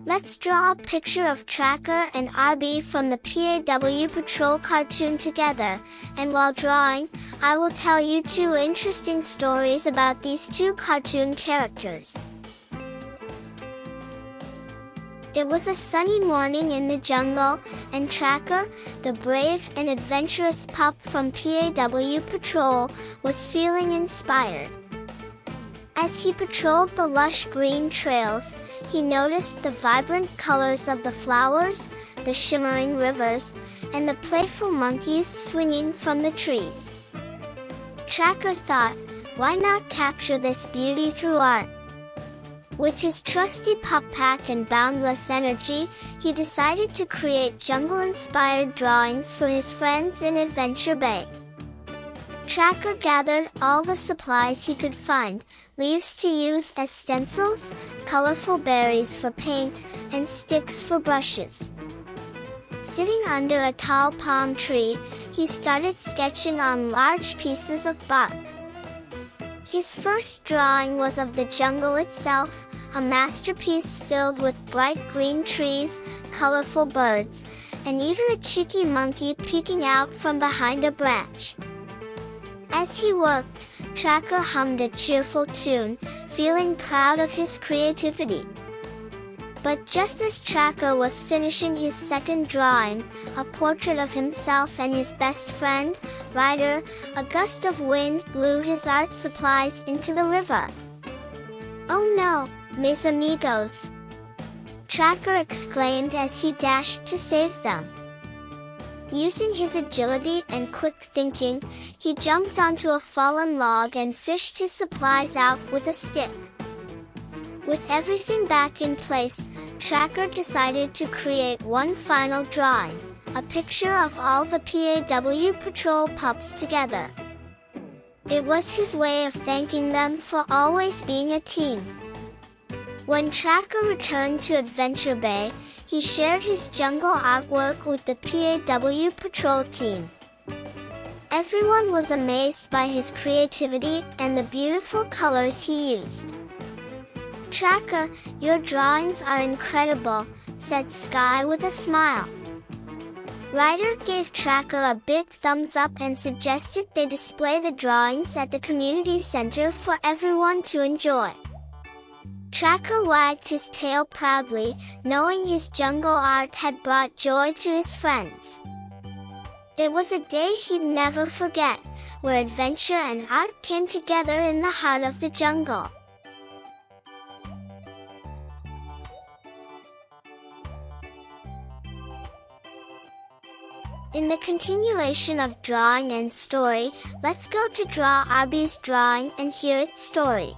Let's draw a picture of Tracker and Arrby from the PAW Patrol cartoon together, and while drawing, I will tell you 2 interesting stories about these 2 cartoon characters. It was a sunny morning in the jungle, and Tracker, the brave and adventurous pup from PAW Patrol, was feeling inspired. As he patrolled the lush green trails, he noticed the vibrant colors of the flowers, the shimmering rivers, and the playful monkeys swinging from the trees. Tracker thought, why not capture this beauty through art? With his trusty pup pack and boundless energy, he decided to create jungle-inspired drawings for his friends in Adventure Bay. Tracker gathered all the supplies he could find, leaves to use as stencils, colorful berries for paint, and sticks for brushes. Sitting under a tall palm tree, he started sketching on large pieces of bark. His first drawing was of the jungle itself, a masterpiece filled with bright green trees, colorful birds, and even a cheeky monkey peeking out from behind a branch. As he worked, Tracker hummed a cheerful tune, feeling proud of his creativity. But just as Tracker was finishing his second drawing, a portrait of himself and his best friend, Ryder, a gust of wind blew his art supplies into the river. "Oh no, mis amigos!" Tracker exclaimed as he dashed to save them. Using his agility and quick thinking, he jumped onto a fallen log and fished his supplies out with a stick. With everything back in place, Tracker decided to create one final drawing, a picture of all the PAW Patrol pups together. It was his way of thanking them for always being a team. When Tracker returned to Adventure Bay, he shared his jungle artwork with the PAW Patrol team. Everyone was amazed by his creativity and the beautiful colors he used. "Tracker, your drawings are incredible," said Sky with a smile. Ryder gave Tracker a big thumbs up and suggested they display the drawings at the community center for everyone to enjoy. Tracker wagged his tail proudly, knowing his jungle art had brought joy to his friends. It was a day he'd never forget, where adventure and art came together in the heart of the jungle. In the continuation of drawing and story, let's go to draw Arrby's drawing and hear its story.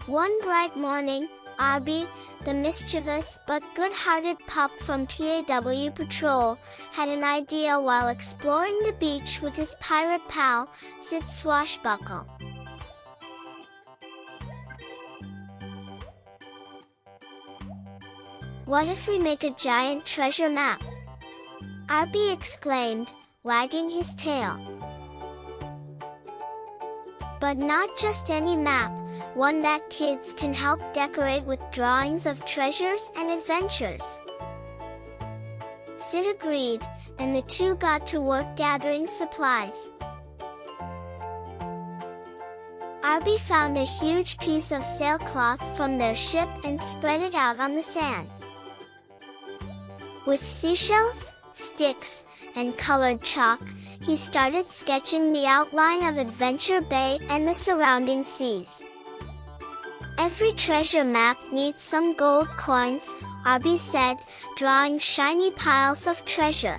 One bright morning, Arrby, the mischievous but good-hearted pup from PAW Patrol, had an idea while exploring the beach with his pirate pal, Sid Swashbuckle. "What if we make a giant treasure map?" Arrby exclaimed, wagging his tail. "But not just any map, one that kids can help decorate with drawings of treasures and adventures." Sid agreed, and the 2 got to work gathering supplies. Arrby found a huge piece of sailcloth from their ship and spread it out on the sand. With seashells, sticks, and colored chalk, he started sketching the outline of Adventure Bay and the surrounding seas. "Every treasure map needs some gold coins," Arrby said, drawing shiny piles of treasure.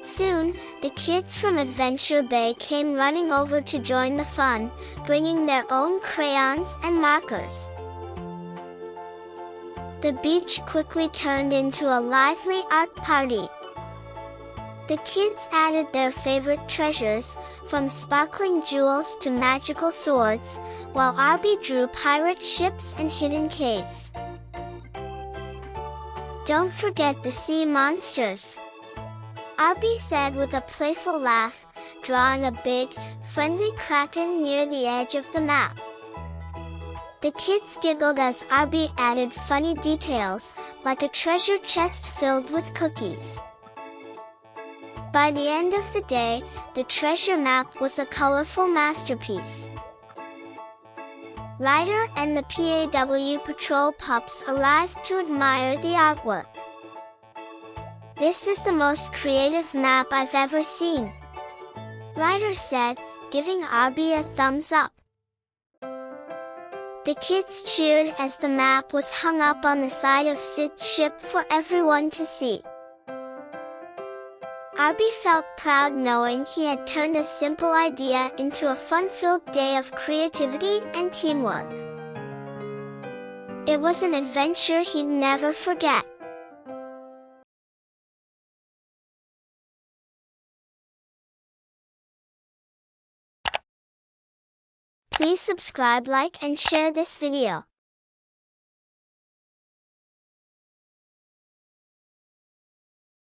Soon, the kids from Adventure Bay came running over to join the fun, bringing their own crayons and markers. The beach quickly turned into a lively art party. The kids added their favorite treasures, from sparkling jewels to magical swords, while Arrby drew pirate ships and hidden caves. "Don't forget the sea monsters," Arrby said with a playful laugh, drawing a big, friendly kraken near the edge of the map. The kids giggled as Arrby added funny details, like a treasure chest filled with cookies. By the end of the day, the treasure map was a colorful masterpiece. Ryder and the PAW Patrol pups arrived to admire the artwork. "This is the most creative map I've ever seen," Ryder said, giving Arrby a thumbs up. The kids cheered as the map was hung up on the side of Sid's ship for everyone to see. Arrby felt proud knowing he had turned a simple idea into a fun-filled day of creativity and teamwork. It was an adventure he'd never forget. Please subscribe, like, and share this video.